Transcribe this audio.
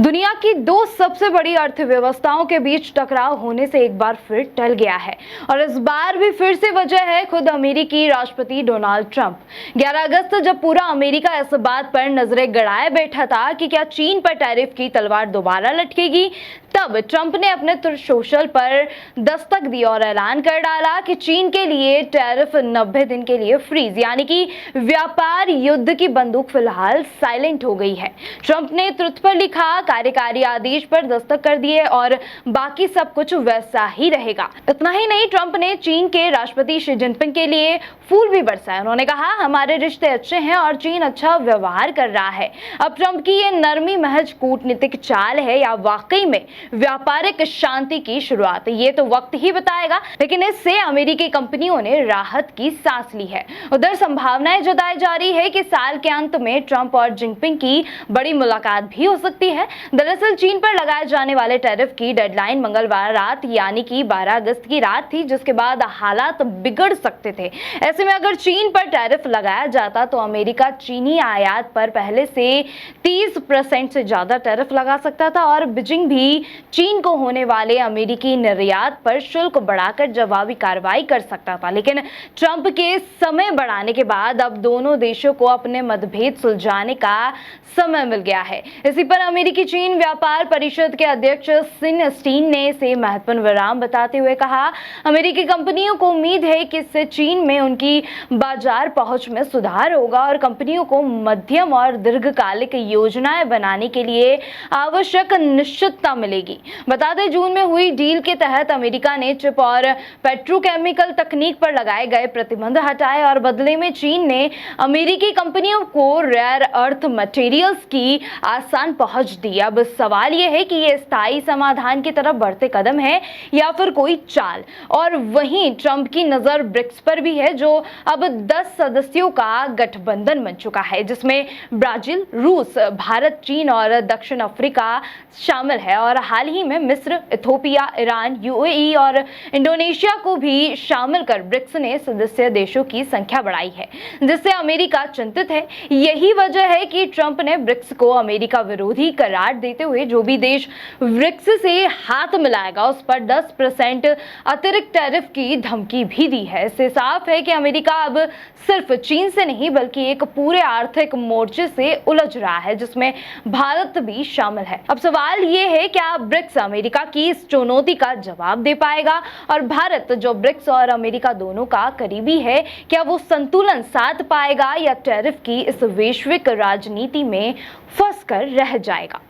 दुनिया की दो सबसे बड़ी अर्थव्यवस्थाओं के बीच टकराव होने से एक बार फिर टल गया है और इस बार भी फिर से वजह है खुद अमेरिकी राष्ट्रपति डोनाल्ड ट्रंप। 11 अगस्त जब पूरा अमेरिका इस बात पर नजरें गड़ाए बैठा था कि क्या चीन पर टैरिफ की तलवार दोबारा लटकेगी, तब ट्रंप ने अपने सोशल पर दस्तक दी और ऐलान कर डाला कि चीन के लिए टैरिफ 90 दिन के लिए फ्रीज यानी कि व्यापार युद्ध की बंदूक फिलहाल साइलेंट हो गई है। ट्रंप ने ट्रुथ पर लिखा, कार्यकारी आदेश पर दस्तक कर दिए और बाकी सब कुछ वैसा ही रहेगा। इतना ही नहीं, ट्रंप ने चीन के राष्ट्रपति शी जिनपिंग के लिए फूल भी बरसाए। उन्होंने कहा, हमारे रिश्ते अच्छे हैं और चीन अच्छा व्यवहार कर रहा है। अब ट्रंप की ये नरमी महज कूटनीतिक चाल है या वाकई में व्यापारिक शांति की शुरुआत, ये तो वक्त ही बताएगा। लेकिन इससे अमेरिकी कंपनियों ने राहत की सांस ली है। उधर संभावनाएं जताई जा रही है कि साल के अंत में ट्रंप और जिनपिंग की बड़ी मुलाकात भी हो सकती है। दरअसल चीन पर लगाए जाने वाले टैरिफ की डेडलाइन मंगलवार रात यानी कि 12 अगस्त की रात थी, जिसके बाद हालात बिगड़ सकते थे। ऐसे में अगर चीन पर टैरिफ लगाया जाता तो अमेरिका चीनी आयात पर पहले से 30% से ज्यादा टैरिफ लगा सकता था और बीजिंग भी चीन को होने वाले अमेरिकी निर्यात पर शुल्क बढ़ाकर जवाबी कार्रवाई कर सकता था। लेकिन ट्रंप के समय बढ़ाने के बाद अब दोनों देशों को अपने मतभेद सुलझाने का समय मिल गया है। इसी पर अमेरिकी चीन व्यापार परिषद के अध्यक्ष सिन स्टीन ने इसे महत्वपूर्ण विराम बताते हुए कहा, अमेरिकी कंपनियों को उम्मीद है कि इससे चीन में उनकी बाजार पहुंच में सुधार होगा और कंपनियों को मध्यम और दीर्घकालिक योजनाएं बनाने के लिए आवश्यक निश्चितता मिलेगी। बता दें, जून में हुई डील के तहत अमेरिका ने चिप और पेट्रोकेमिकल तकनीक पर लगाए गए प्रतिबंध हटाए और बदले में चीन ने अमेरिकी कंपनियों को रेयर अर्थ मटेरियल्स की आसान पहुंच दी। अब सवाल यह है कि यह स्थायी समाधान की तरफ बढ़ते कदम है या फिर कोई चाल। और वहीं ट्रंप की नजर ब्रिक्स पर भी है, जो अब 10 सदस्यों का गठबंधन बन चुका है, जिसमें ब्राजील, रूस, भारत, चीन और दक्षिण अफ्रीका शामिल है। और हाल ही में मिस्र, इथोपिया, ईरान, यूएई और इंडोनेशिया को भी शामिल कर ब्रिक्स ने सदस्य देशों की संख्या बढ़ाई है, जिससे अमेरिका चिंतित है। यही वजह है कि ट्रंप ने ब्रिक्स को अमेरिका विरोधी करार देते हुए जो भी देश ब्रिक्स से हाथ मिलाएगा उस पर 10% अतिरिक्त टैरिफ की धमकी भी दी है। इससे साफ है कि अमेरिका अब सिर्फ चीन से नहीं बल्कि एक पूरे आर्थिक मोर्चे से उलझ रहा है, जिसमें भारत भी शामिल है। अब सवाल ये है, क्या ब्रिक्स अमेरिका की इस चुनौती का जवाब दे पाएगा और भारत, जो ब्रिक्स और अमेरिका दोनों का करीबी है, क्या वो संतुलन साध पाएगा या टैरिफ की इस वैश्विक राजनीति में फंस कर रह जाएगा?